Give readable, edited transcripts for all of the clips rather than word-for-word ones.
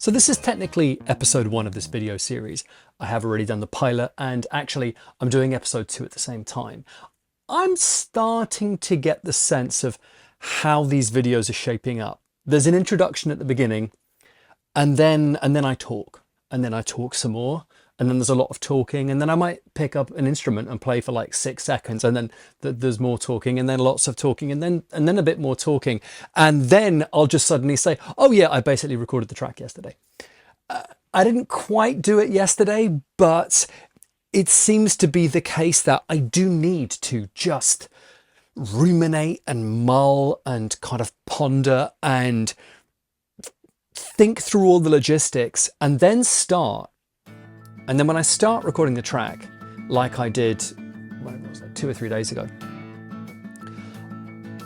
So this is technically episode 1 of this video series. I have already done the pilot, and actually I'm doing episode 2 at the same time. I'm starting to get the sense of how these videos are shaping up. There's an introduction at the beginning, and then I talk, and then I talk some more, and then there's a lot of talking, and then I might pick up an instrument and play for like 6 seconds, and then there's more talking, and then lots of talking, and then a bit more talking, and then I'll just suddenly say, oh yeah, I basically recorded the track yesterday. I didn't quite do it yesterday, but it seems to be the case that I do need to just ruminate and mull and kind of ponder and think through all the logistics and then start. And then when I start recording the track, like I did, when it was like 2 or 3 days ago,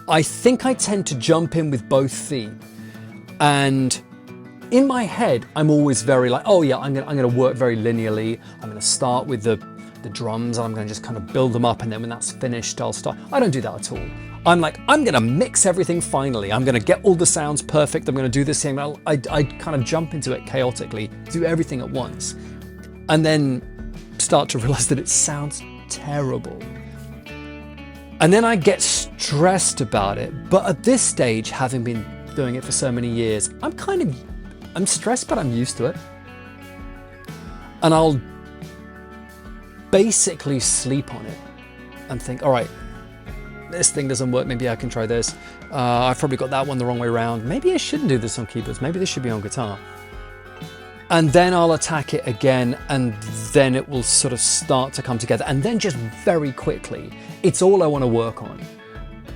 I think I tend to jump in with both feet. And in my head, I'm always very like, oh yeah, I'm gonna work very linearly. I'm gonna start with the drums, and I'm gonna just kind of build them up, and then when that's finished, I'll start. I don't do that at all. I'm like, I'm gonna mix everything finally. I'm gonna get all the sounds perfect. I'm gonna do this thing. I kind of jump into it chaotically, do everything at once, and then start to realize that it sounds terrible. And then I get stressed about it. But at this stage, having been doing it for so many years, I'm stressed, but I'm used to it. And I'll basically sleep on it and think, all right, this thing doesn't work. Maybe I can try this. I've probably got that one the wrong way around. Maybe I shouldn't do this on keyboards. Maybe this should be on guitar. And then I'll attack it again, and then it will sort of start to come together. And then just very quickly, it's all I want to work on.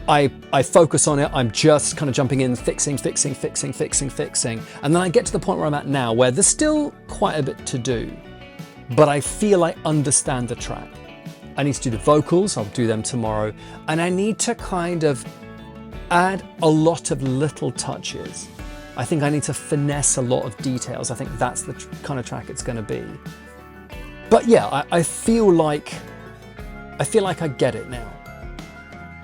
I focus on it. I'm just kind of jumping in, fixing. And then I get to the point where I'm at now, where there's still quite a bit to do, but I feel I understand the track. I need to do the vocals. I'll do them tomorrow. And I need to kind of add a lot of little touches. I think I need to finesse a lot of details. I think that's the kind of track it's going to be. But yeah, I feel like I get it now.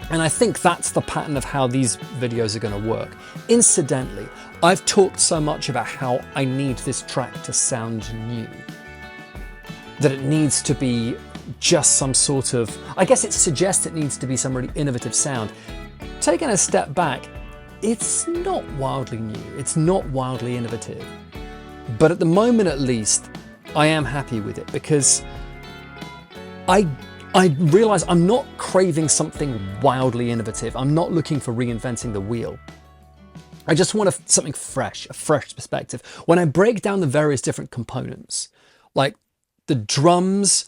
And I think that's the pattern of how these videos are going to work. Incidentally, I've talked so much about how I need this track to sound new, that it needs to be just some sort of, I guess it suggests it needs to be some really innovative sound. Taking a step back, it's not wildly new, it's not wildly innovative. But at the moment at least, I am happy with it, because I realize I'm not craving something wildly innovative. I'm not looking for reinventing the wheel. I just want something fresh, a fresh perspective. When I break down the various different components, like the drums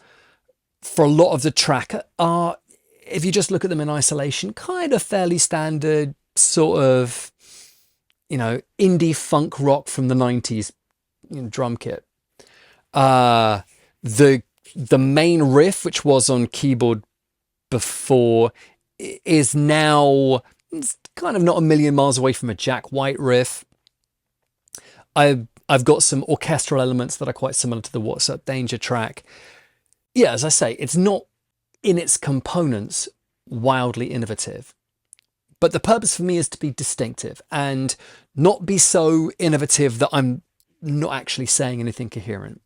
for a lot of the track are, if you just look at them in isolation, kind of fairly standard, sort of, indie funk rock from the 90s drum kit. The main riff, which was on keyboard before, is now kind of not a million miles away from a Jack White riff. I've got some orchestral elements that are quite similar to the What's Up Danger track. Yeah, as I say, it's not in its components wildly innovative. But the purpose for me is to be distinctive and not be so innovative that I'm not actually saying anything coherent.